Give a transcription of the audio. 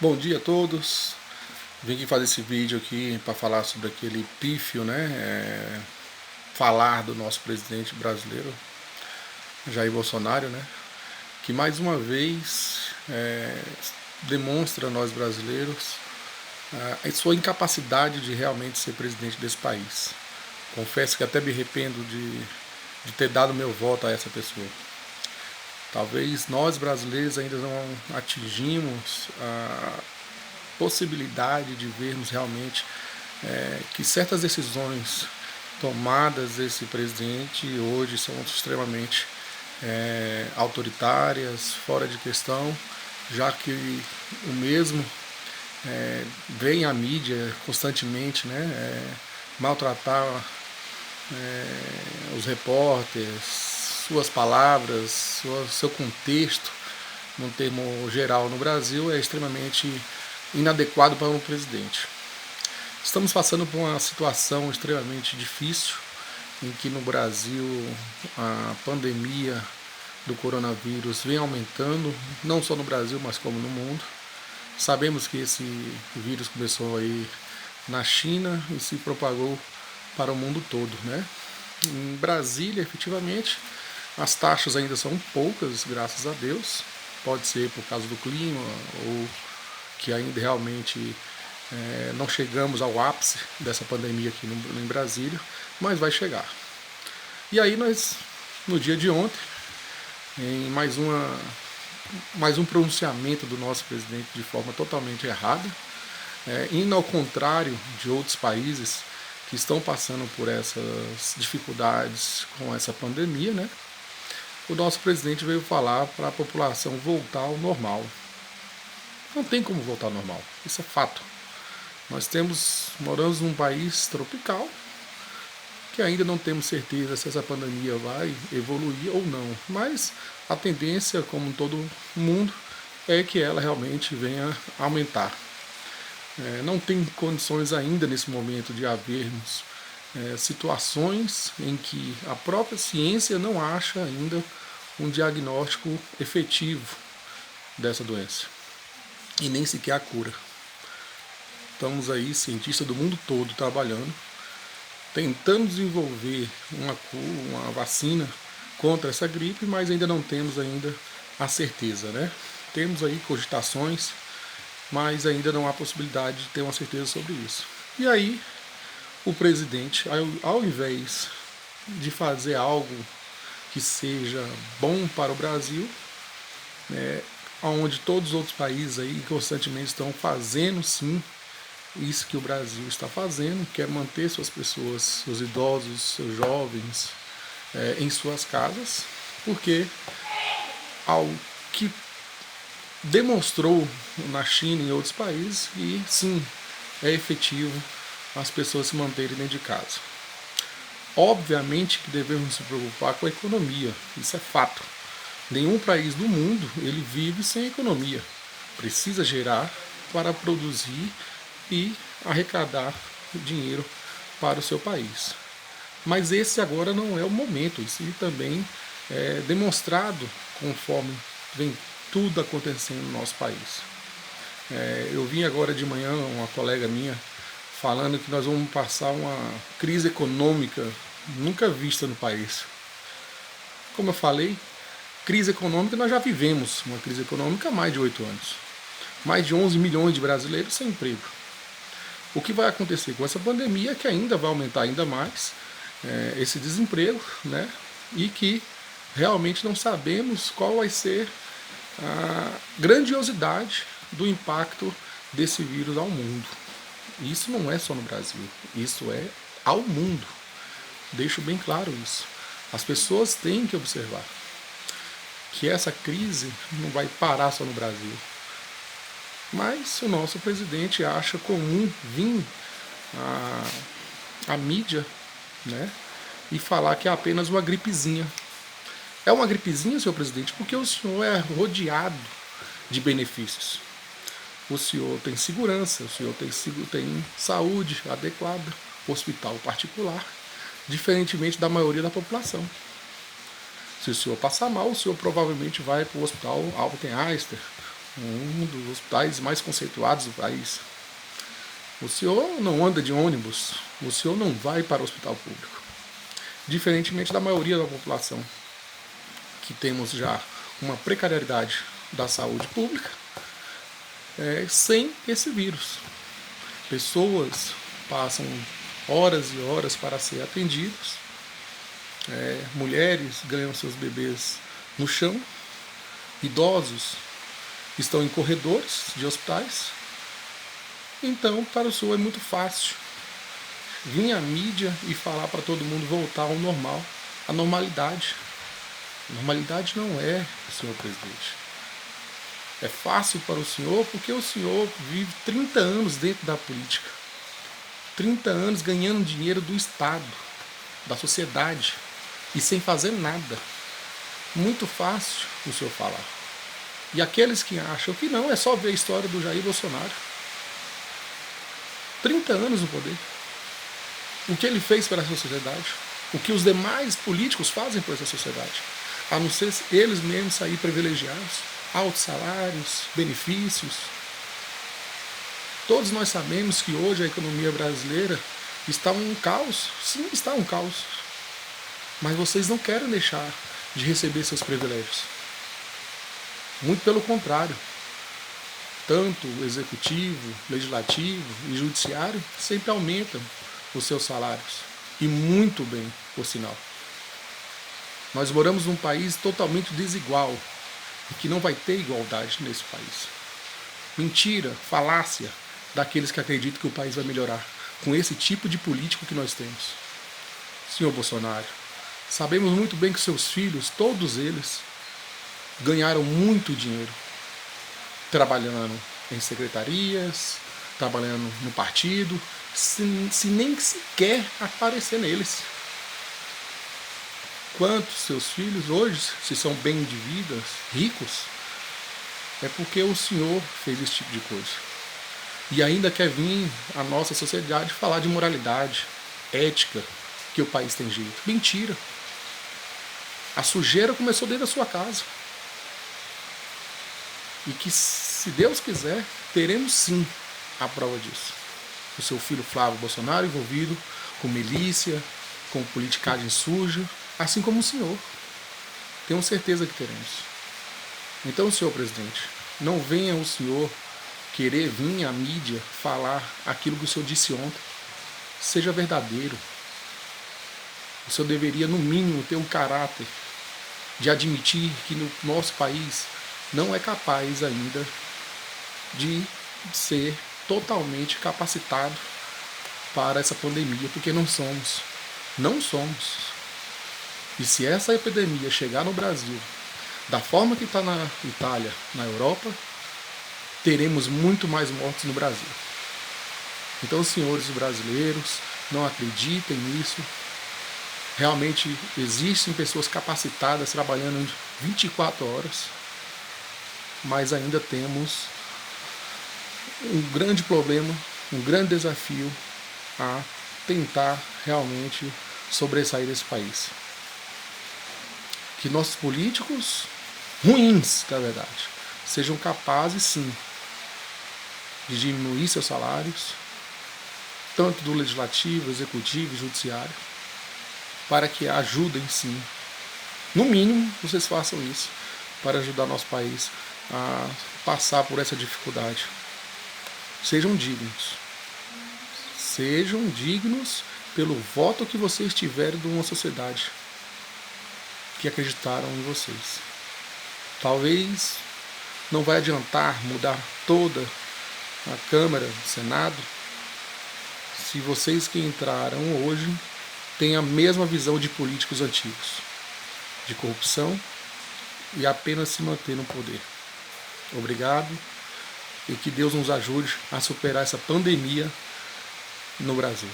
Bom dia a todos. Vim aqui fazer esse vídeo aqui para falar sobre aquele pífio, né? Falar do nosso presidente brasileiro, Jair Bolsonaro, né? Que mais uma vez demonstra a nós brasileiros a sua incapacidade de realmente ser presidente desse país. Confesso que até me arrependo de ter dado meu voto a essa pessoa. Talvez nós brasileiros ainda não atingimos a possibilidade de vermos realmente que certas decisões tomadas desse presidente hoje são extremamente autoritárias, fora de questão, já que o mesmo vem à mídia constantemente, né, maltratar os repórteres, suas palavras, seu contexto, num termo geral no Brasil, é extremamente inadequado para um presidente. Estamos passando por uma situação extremamente difícil, em que no Brasil a pandemia do coronavírus vem aumentando, não só no Brasil, mas como no mundo. Sabemos que esse vírus começou aí na China e se propagou para o mundo todo, né? Em Brasília, efetivamente, as taxas ainda são poucas, graças a Deus. Pode ser por causa do clima ou que ainda realmente não chegamos ao ápice dessa pandemia aqui em Brasília, mas vai chegar. E aí nós, no dia de ontem, em mais um pronunciamento do nosso presidente de forma totalmente errada, indo ao contrário de outros países que estão passando por essas dificuldades com essa pandemia, né? O nosso presidente veio falar para a população voltar ao normal. Não tem como voltar ao normal, isso é fato. Nós moramos num país tropical, que ainda não temos certeza se essa pandemia vai evoluir ou não, mas a tendência, como em todo mundo, é que ela realmente venha aumentar. Não tem condições ainda nesse momento de havermos situações em que a própria ciência não acha ainda um diagnóstico efetivo dessa doença e nem sequer a cura. Estamos aí, cientistas do mundo todo, trabalhando, tentando desenvolver uma vacina contra essa gripe, mas ainda não temos ainda a certeza, né? Temos aí cogitações, mas ainda não há possibilidade de ter uma certeza sobre isso. E aí, o presidente, ao invés de fazer algo que seja bom para o Brasil, onde todos os outros países aí constantemente estão fazendo sim isso que o Brasil está fazendo, que é manter suas pessoas, seus idosos, seus jovens em suas casas, porque ao que demonstrou na China e em outros países, e sim, é efetivo as pessoas se manterem dentro de casa. Obviamente que devemos se preocupar com a economia, isso é fato. Nenhum país do mundo ele vive sem economia. Precisa gerar para produzir e arrecadar dinheiro para o seu país. Mas esse agora não é o momento, isso também é demonstrado conforme vem tudo acontecendo no nosso país. Eu vi agora de manhã uma colega minha falando que nós vamos passar uma crise econômica nunca vista no país. Como eu falei, crise econômica nós já vivemos, uma crise econômica há mais de 8 anos. Mais de 11 milhões de brasileiros sem emprego. O que vai acontecer com essa pandemia é que ainda vai aumentar ainda mais esse desemprego, né? E que realmente não sabemos qual vai ser a grandiosidade do impacto desse vírus ao mundo. Isso não é só no Brasil, isso é ao mundo. Deixo bem claro isso. As pessoas têm que observar que essa crise não vai parar só no Brasil. Mas o nosso presidente acha comum vir a mídia, né, e falar que é apenas uma gripezinha. É uma gripezinha, senhor presidente, porque o senhor é rodeado de benefícios. O senhor tem segurança, o senhor tem saúde adequada, hospital particular, diferentemente da maioria da população. Se o senhor passar mal, o senhor provavelmente vai para o hospital Albert Einstein um dos hospitais mais conceituados do país. O senhor não anda de ônibus, o senhor não vai para o hospital público. Diferentemente da maioria da população, que temos já uma precariedade da saúde pública, sem esse vírus. Pessoas passam horas e horas para ser atendidas, mulheres ganham seus bebês no chão, idosos estão em corredores de hospitais. Então, para o senhor é muito fácil vir à mídia e falar para todo mundo voltar ao normal, à normalidade. Normalidade não é, senhor presidente. É fácil para o senhor porque o senhor vive 30 anos dentro da política. 30 anos ganhando dinheiro do Estado, da sociedade, e sem fazer nada. Muito fácil o senhor falar. E aqueles que acham que não, é só ver a história do Jair Bolsonaro. 30 anos no poder. O que ele fez para essa sociedade? O que os demais políticos fazem para essa sociedade? A não ser eles mesmos sair privilegiados, altos salários, benefícios. Todos nós sabemos que hoje a economia brasileira está um caos. Sim, está um caos. Mas vocês não querem deixar de receber seus privilégios. Muito pelo contrário. Tanto o executivo, legislativo e judiciário sempre aumentam os seus salários. E muito bem, por sinal. Nós moramos num país totalmente desigual e que não vai ter igualdade nesse país. Mentira, falácia daqueles que acreditam que o país vai melhorar com esse tipo de político que nós temos. Senhor Bolsonaro, sabemos muito bem que seus filhos, todos eles, ganharam muito dinheiro trabalhando em secretarias, trabalhando no partido, se nem sequer aparecer neles. Quantos seus filhos hoje, se são bem de vida, ricos, é porque o senhor fez esse tipo de coisa. E ainda quer vir a nossa sociedade falar de moralidade, ética, que o país tem jeito. Mentira. A sujeira começou dentro da sua casa. E que, se Deus quiser, teremos sim a prova disso. O seu filho Flávio Bolsonaro envolvido com milícia, com politicagem suja, assim como o senhor. Tenho certeza que teremos. Então, senhor presidente, não venha o senhor querer vir à mídia falar aquilo que o senhor disse ontem. Seja verdadeiro. O senhor deveria, no mínimo, ter um caráter de admitir que no nosso país não é capaz ainda de ser totalmente capacitado para essa pandemia, porque não somos. Não somos. E se essa epidemia chegar no Brasil, da forma que está na Itália, na Europa, teremos muito mais mortes no Brasil. Então, senhores brasileiros, não acreditem nisso. Realmente existem pessoas capacitadas trabalhando 24 horas, mas ainda temos um grande problema, um grande desafio a tentar realmente sobressair desse país. Que nossos políticos, ruins, na verdade, sejam capazes, sim, de diminuir seus salários, tanto do legislativo, executivo e judiciário, para que ajudem, sim. No mínimo, vocês façam isso, para ajudar nosso país a passar por essa dificuldade. Sejam dignos. Sejam dignos pelo voto que vocês tiverem de uma sociedade que acreditaram em vocês. Talvez não vai adiantar mudar toda a Câmara, o Senado, se vocês que entraram hoje têm a mesma visão de políticos antigos, de corrupção e apenas se manter no poder. Obrigado e que Deus nos ajude a superar essa pandemia no Brasil.